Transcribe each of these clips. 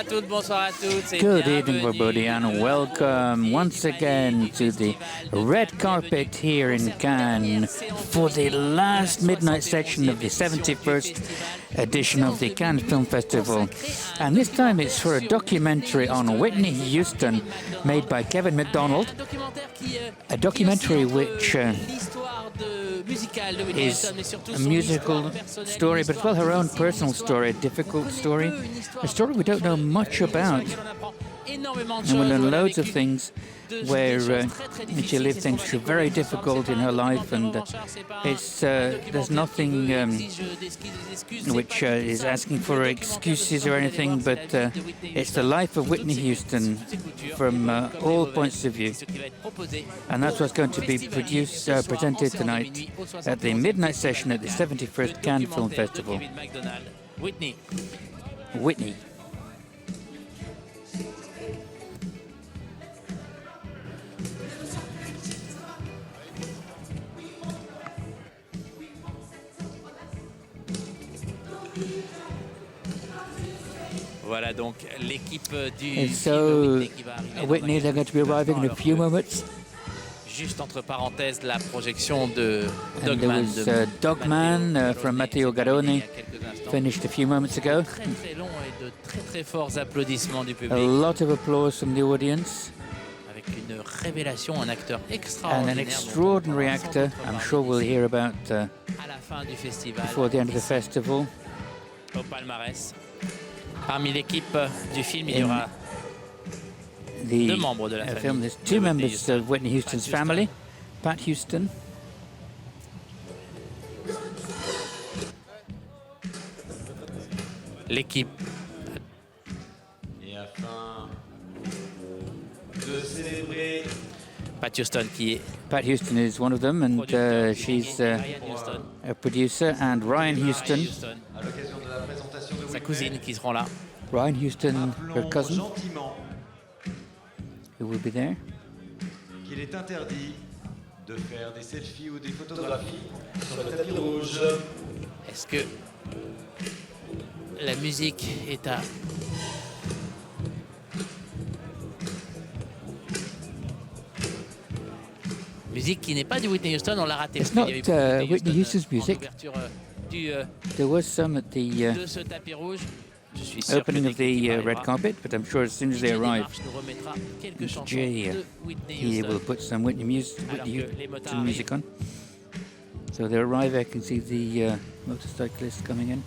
à toutes, bonsoir à toutes. Good evening, everybody, and welcome once again to the red carpet here in Cannes for the last midnight section of the 71st edition of the Cannes Film Festival. And this time it's for a documentary on Whitney Houston made by Kevin Macdonald, a documentary which is a musical story, but as well her own personal story, a difficult story, a story we don't know much about. And we learn loads of things where she lived things which are very difficult in her life, and there's nothing which is asking for excuses or anything, but it's the life of Whitney Houston from all points of view. And that's what's going to be presented tonight at the midnight session at the 71st Cannes Film Festival. Whitney. Voilà donc l'équipe And so Whitney, they're going to be arriving in a few moments. Juste entre parenthèses, la projection de And there was Dogman from Matteo Garrone, finished a few moments ago. Très long et de très forts applaudissements du public. A lot of applause from the audience. Avec une révélation, un acteur And extraordinaire. an extraordinary actor, I'm sure we'll hear about À la fin du festival. before the end of the festival. Au palmarès. Parmi l'équipe du film, il y aura deux membres de la famille. Film, there's two members of Whitney Houston's family, Pat Houston. L'équipe. Et afin de célébrer Pat Houston qui est Pat Houston is one of them, and she's a producer, and Ryan Houston. à l'occasion de la présentation de Sa cousine qui seront là. Ryan Houston, her cousin, gentiment who will be there. qu'il est interdit de faire des selfies ou des photographies sur le tapis rouge. Est-ce que la musique est à... Musique qui n'est pas du Whitney Houston, on l'a raté. It's parce qu'il y not a eu Whitney Houston's en music. ouverture There was some at the de ce tapis rouge. Je suis sûr opening que of l'équipe the red arrivera. carpet, but I'm sure as soon as they arrive, nous remettra quelques chansons Jay, de Whitney he will Houston. put some Whitney Alors que les motards Houston music on. So they arrive, I can see the motorcyclists coming in.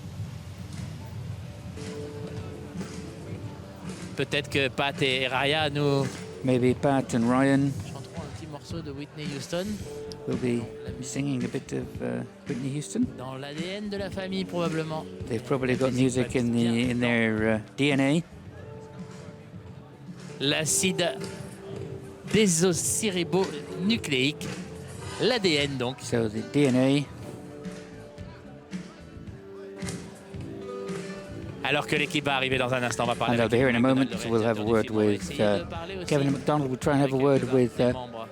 Peut-être que Pat et Raya nous Maybe Pat and Ryan chanteront un petit morceau de Whitney Houston. will be singing a bit of Whitney Houston. Dans l'ADN de la famille, probablement. They've probably got music in their DNA. L'acide désoxyribonucléique, l'ADN donc. So the DNA. Alors que l'équipe va arriver dans un instant, on va parler And they'll avec be here in a Macdonald, moment, le so we'll have a réalisateur word du film. On va with essayer de parler aussi Kevin Macdonald. We'll try and have a word with des membres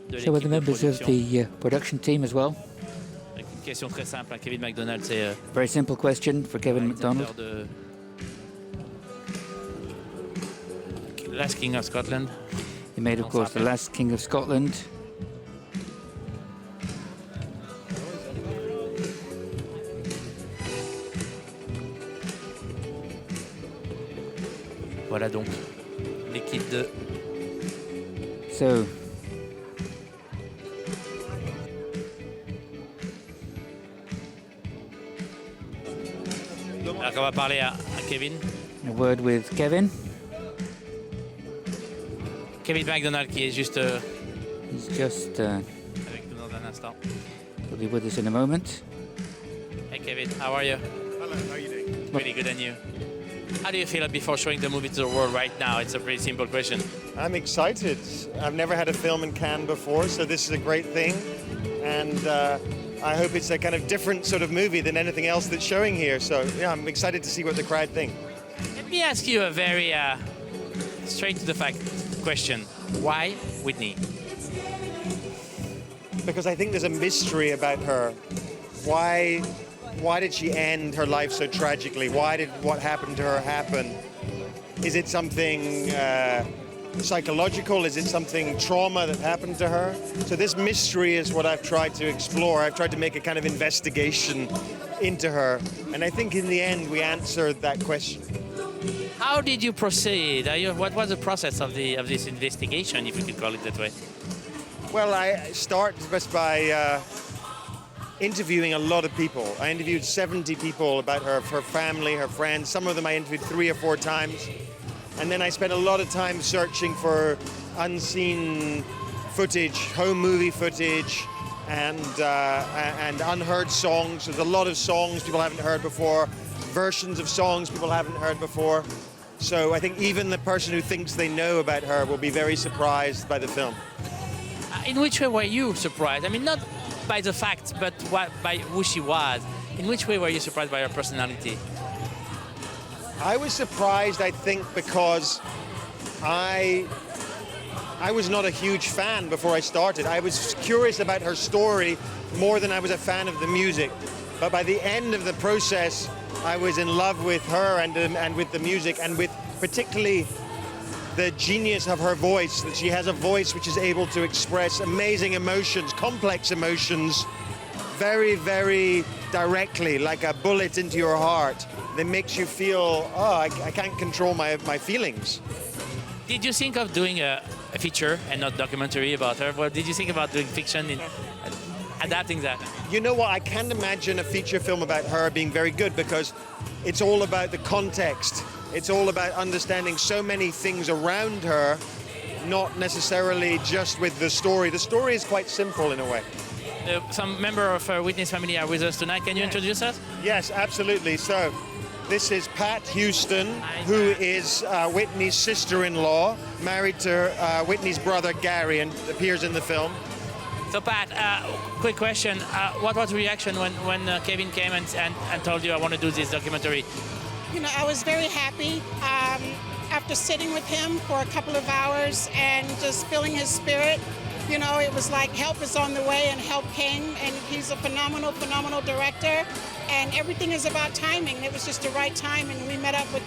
de some of the l'équipe de members of production. the production team as well. Avec une question très simple, hein. Kevin Macdonald, c'est Very simple question for Kevin Macdonald. réalisateur de Last King of Scotland. He made, of course, The Last King of Scotland. Voilà donc l'équipe de So, Alors qu'on va parler à Kevin. a word with Kevin. Kevin Macdonald qui est juste He's just avec nous dans un instant. will be with us in a moment. Hey Kevin, how are you? Hello, how are you doing? Really good, and you? How do you feel before showing the movie to the world right now? It's a pretty simple question. I'm excited. I've never had a film in Cannes before, so this is a great thing. And I hope it's a kind of different sort of movie than anything else that's showing here. So yeah, I'm excited to see what the crowd think. Let me ask you a very straight to the fact question. Why Whitney? Because I think there's a mystery about her. Why did she end her life so tragically? Why did what happened to her happen? Is it something psychological? Is it something trauma that happened to her? So this mystery is what I've tried to explore. I've tried to make a kind of investigation into her, and I think in the end we answered that question. How did you proceed? What was the process of this investigation, if you could call it that way? Well, I start just by interviewing a lot of people. I interviewed 70 people about her family, her friends. Some of them I interviewed 3 or 4 times. And then I spent a lot of time searching for unseen footage, home movie footage, and unheard songs. There's a lot of songs people haven't heard before, versions of songs people haven't heard before. So I think even the person who thinks they know about her will be very surprised by the film. In which way were you surprised? I mean, not by the facts, but by who she was. In which way were you surprised by her personality? I was surprised, I think, because I was not a huge fan before I started. I was curious about her story more than I was a fan of the music. But by the end of the process, I was in love with her and with the music, and with particularly the genius of her voice, that she has a voice which is able to express amazing emotions, complex emotions, very, very directly, like a bullet into your heart, that makes you feel, I can't control my feelings. Did you think of doing a feature and not documentary about her? Or did you think about doing fiction in adapting that? You know what, I can't imagine a feature film about her being very good, because it's all about the context. It's all about understanding so many things around her, not necessarily just with the story. The story is quite simple in a way. Some member of Whitney's family are with us tonight. Can you introduce us? Yes, absolutely. So this is Pat Houston, who is Whitney's sister-in-law, married to Whitney's brother Gary, and appears in the film. So Pat, quick question. What was the reaction when Kevin came and told you, I want to do this documentary? You know, I was very happy after sitting with him for a couple of hours and just feeling his spirit. You know, it was like help is on the way, and help came, and he's a phenomenal, phenomenal director, and everything is about timing. It was just the right time, and we met up with,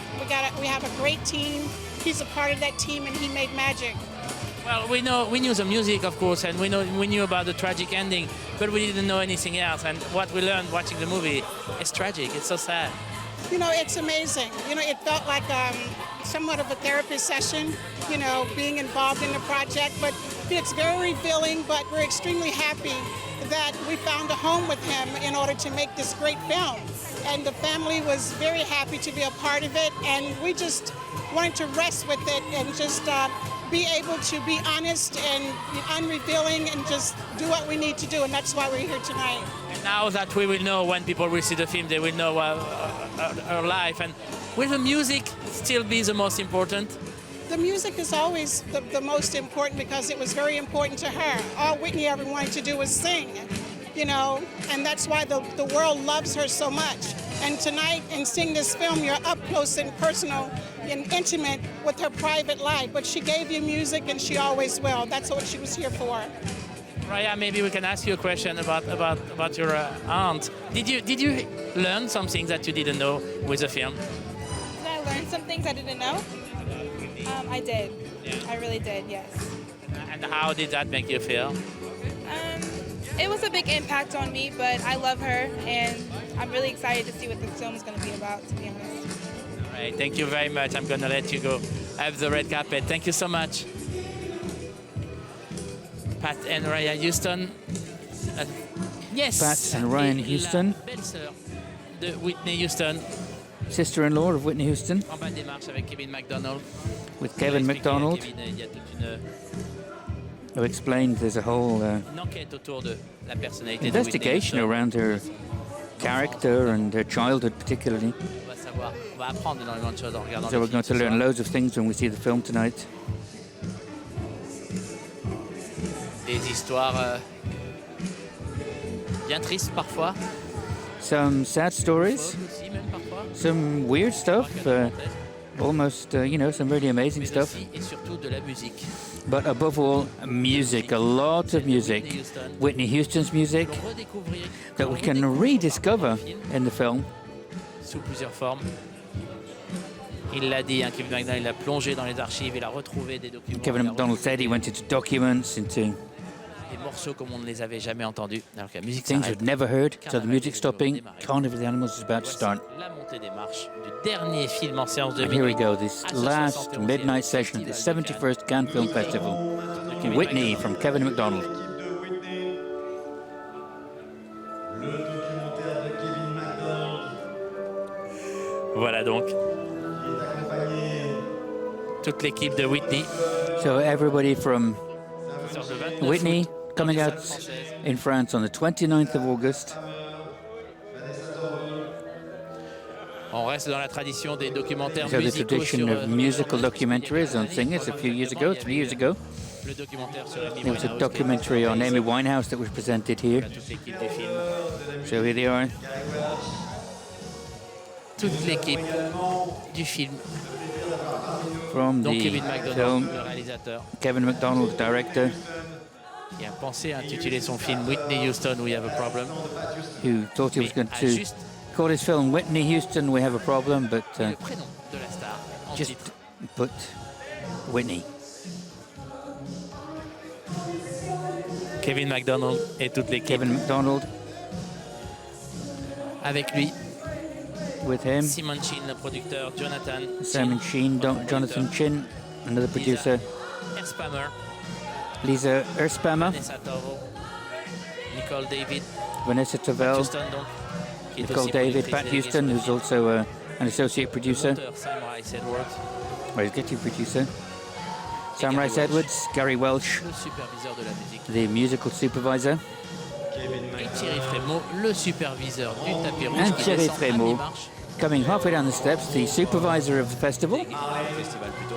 we have a great team. He's a part of that team, and he made magic. Well, we knew the music, of course, and we knew about the tragic ending, but we didn't know anything else. And what we learned watching the movie is tragic. It's so sad. You know, it's amazing. You know, it felt like somewhat of a therapy session, you know, being involved in the project. But it's very revealing, but we're extremely happy that we found a home with him in order to make this great film. And the family was very happy to be a part of it, and we just wanted to rest with it and just be able to be honest and unrevealing and just do what we need to do, and that's why we're here tonight. And now that we will know, when people will see the film, they will know her life. And will the music still be the most important? The music is always the most important, because it was very important to her. All Whitney ever wanted to do was sing, you know, and that's why the world loves her so much. And tonight, in seeing this film, you're up close and personal and intimate with her private life. But she gave you music, and she always will. That's what she was here for. Raya, maybe we can ask you a question about your aunt. Did you learn some things that you didn't know with the film? Did I learn some things I didn't know? I did. Yeah. I really did, yes. And how did that make you feel? It was a big impact on me, but I love her, and I'm really excited to see what the film is going to be about, to be honest. All right, thank you very much. I'm going to let you go have the red carpet. Thank you so much. Pat and Ryan Houston. Yes. Pat and Ryan Houston. Belle-sœur de Whitney Houston. Sister-in-law of Whitney Houston. En bas des marches avec Kevin Macdonald. With Kevin Macdonald. Who explained there's a whole investigation around her character and her childhood particularly. So we're going to learn loads of things when we see the film tonight. Des histoires bien tristes parfois. Some sad stories, some weird stuff, almost, you know, some really amazing stuff. But above all, music, a lot of music. Whitney Houston's music that we can rediscover in the film. Sous plusieurs formes. Il l'a dit, hein, Kevin Macdonald, il a plongé dans les archives, il a retrouvé des documents. Kevin Macdonald said he went into documents, into des morceaux comme on ne les avait jamais entendus. Alors que la musique things s'arrête. we'd never heard. So the music Carnaval stopping. des Carnival of the Animals is about to start. La montée des marches du dernier film en séance de And here we minuit. go, this à ce last 71e midnight session at the Festival de 71st Cannes Film Festival. Kevin Whitney Macdonald. from Kevin Macdonald. De Whitney. Le documentaire de Kevin Macdonald Voilà donc qui est accompagné toute l'équipe de Whitney. So everybody from Sur le 29 Whitney août, coming dans les out salles françaises. in France on the 29th of August. On reste dans la tradition des documentaires So the musicaux tradition sur, of musical documentaries on singers a few years ago, 3 years ago. Le documentaire sur Amy There was a Winehouse, documentary on Amy Winehouse that was presented here. toute l'équipe du film. So here they are. Toute l'équipe du film. From Donc the Kevin Macdonald, film, le réalisateur, Kevin Macdonald, director, qui a pensé à intituler son film Whitney Houston, We Have a Problem. who thought he was going A to juste call his film Whitney Houston, We Have a Problem, but le prénom de la star en just titre. put Whitney. Kevin Macdonald et toute l'équipe. Kevin Macdonald Avec lui, with him, Simon Chin, le producteur, Jonathan Simon Sheen, Jonathan Chin, another producer, Erspammer, Lisa Erspammer, Vanessa Toro, Nicole David, Vanessa Pat Tavel, Houston donc, qui est Nicole aussi David, productrice Pat déléguée Houston, sur le who's film. also an associate producer, Monteur, Sam Rice Edwards, or executive producer, Sam Rice Edwards, Gary Welsh, le superviseur de la musique, the musical supervisor, et Thierry Frémaux, le superviseur du tapis rouge and qui Thierry descend à Frémaux, mi-marche. coming halfway down the steps, the supervisor of the festival. Festival plutôt.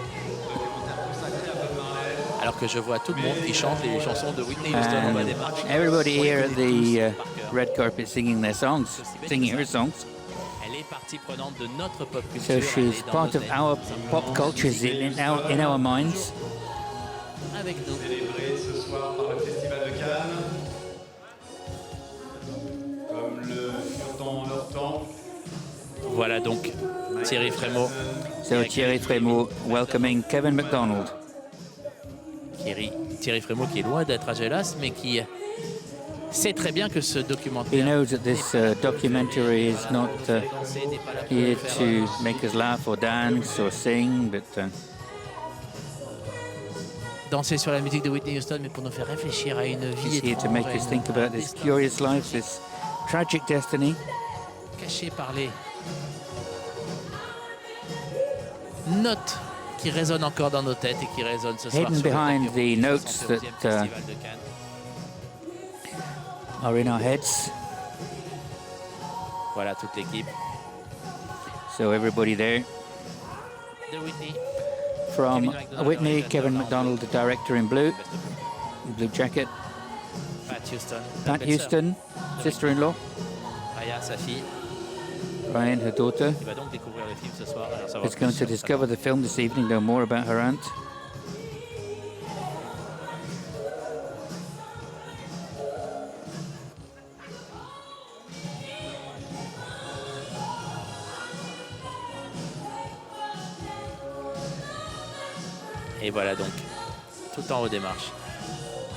Alors que je vois tout le monde qui chante les chansons de Whitney Houston en bas des marches. Everybody On les here at connaît the tous par cœur. red carpet singing their songs, singing her songs. Elle est partie prenante de notre pop culture. So Elle she's est dans part nos of têtes, our simplement pop culture, in our minds. avec nous. célébré ce soir par le Festival de Cannes. Comme le furent dans leur temps. Voilà donc Thierry Frémaux. So Thierry Frémaux welcoming Kevin Macdonald. Thierry Frémaux qui est loin d'être à Gélas, mais qui sait très bien que ce He documentaire knows that this documentary is not danser n'est pas là pour here le faire, to make us laugh or dance or sing, but danser sur la musique de Whitney Houston, mais pour nous faire réfléchir à une vie he's here to make us think about this curious life, this tragic destiny, cachée par les notes qui résonnent encore dans nos têtes et qui résonnent ce soir hidden sur le behind tapis the rouge du notes 71e that Festival de Cannes. are in our heads. Voilà toute l'équipe So everybody there, de Whitney. from Kevin Macdonald, Whitney, réalisateur Kevin en Macdonald, the bleu. director in blue, blue jacket, Pat Houston, Pat belle-sœur. Houston, sister-in-law, Raya, sa fille, Ryan, her daughter, qui va donc découvrir le film ce soir. Alors, ça va is going to discover the film this evening, know more about her aunt. Et voilà donc, tout en haut des marches,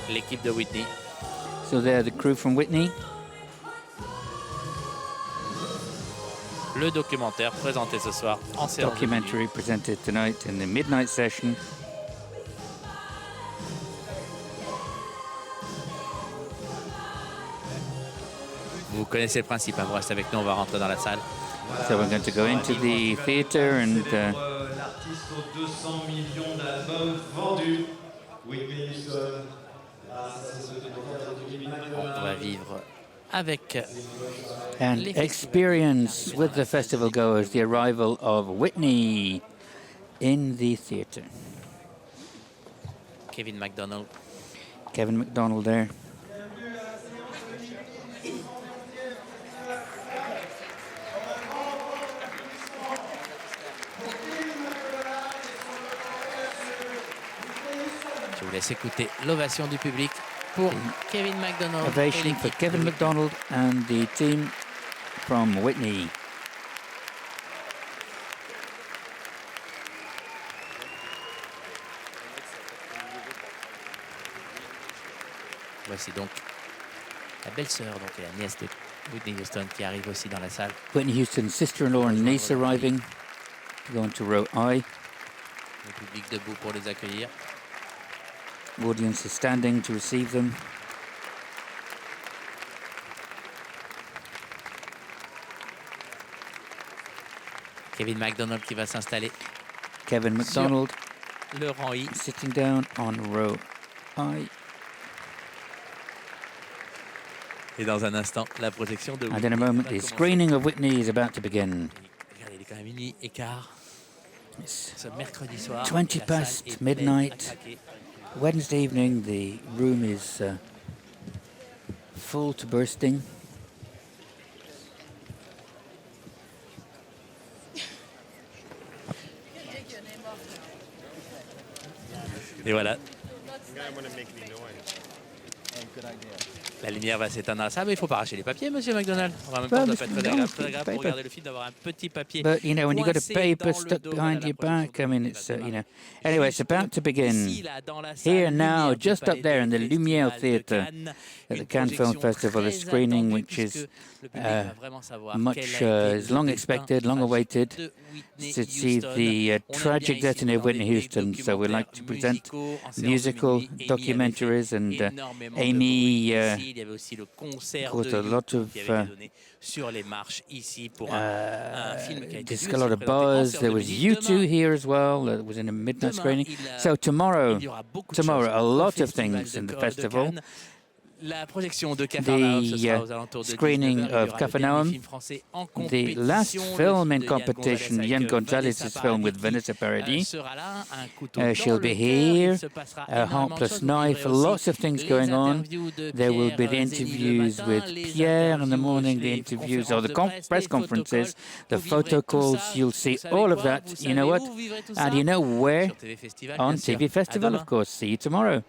l'équipe de Whitney. So they're the crew from Whitney. Le documentaire présenté ce soir en séance de minuit. Documentary presented tonight in the midnight session. Vous connaissez le principe, hein, vous restez avec nous, on va rentrer dans la salle. So we're going to go into the theatre and L'artiste aux 200 millions d'albums vendus. Whitney Houston. Ah, ça, c'est ce documentaire de Kevin Macdonald. On va vivre avec and experience with the festival goers the arrival of Whitney in the theatre. Kevin Macdonald. Kevin Macdonald there. Je vous laisse écouter l'ovation du public pour Kevin Macdonald. et Ovation for l'équipe Kevin de Macdonald and the team from Whitney. Voici donc la belle-sœur, donc et la nièce de Whitney Houston qui arrive aussi dans la salle. Whitney Houston's sister-in-law and niece arriving to go into row I. Le public debout pour les accueillir. Audience is standing to receive them. Kevin Macdonald qui va s'installer. Kevin Macdonald le rang I. sitting down on row I. Et dans un instant, la projection de Whitney. And in a moment, va the commencer. screening of Whitney is about to begin. Regardez, il est quand même 1h15. It's Ce mercredi soir. 20 la past salle est pleine midnight. à craquer. Wednesday evening, the room is full to bursting. Et voilà, The guy wanna make me noise. la lumière va s'éteindre dans la salle, mais il ne faut pas arracher les papiers, monsieur McDonald. En même temps, ça doit pas être très agréable, pour paper. regarder le film d'avoir un petit papier. But, you know, when you got a coincé paper dans le stuck dos, behind voilà, your la back, I projection mean, de it's, Whitney you know. Houston. Anyway, it's Juste about to begin. ici, là, dans la salle, Here now, lumière du just up Palais there in the des Lumière Festivals de Theatre Cannes, at une the Cannes Film projection Festival, a très screening attendue which puisque is le public va vraiment savoir much quel a été is le long destin expected, long tragique awaited, de Whitney to see Houston. the On aime tragic bien ici destiny of regarder Whitney des Houston. So we like to present musicaux en séance de musical minuit. Amy avait fait documentaries, and énormément de Amy bruit ici. Il y avait aussi le concert brought de a lot YouTube of qui avait été donné sur les marches ici pour un film qui a été there's vu got a lot aussi of présenté en buzz. séance There de was minuit. U2 here as well. It was in a midnight Demain, screening. So tomorrow, il y aura beaucoup de tomorrow, choses a au lot of festival things de in the de festival. Cannes. La projection de Cafarnaum, ce sera aux alentours de screening 19h. Il y aura of le Cafarnaum, dernier film français en the compétition, last le film in de Yann competition, Gonzalez Yann avec Gonzalez's Vanessa film with Paradis, Vanessa Paradis. sera là, un couteau dans She'll le be cœur. here, Il se passera a énormément de heartless choses. Vous knife, vivrez aussi lots of things les going on. interviews de There will be Pierre the Zény le interviews matin, with les Pierre in the interviews, morning, the les interviews conférences or the de press les conferences, protocoles. the Vous vivrez photo tout calls. ça. You'll Vous see savez all of quoi? that. Vous You know savez what? où vous vivrez tout And ça? you know where? Sur TV Festival, On bien sûr. TV À Festival, demain. of course. See you tomorrow.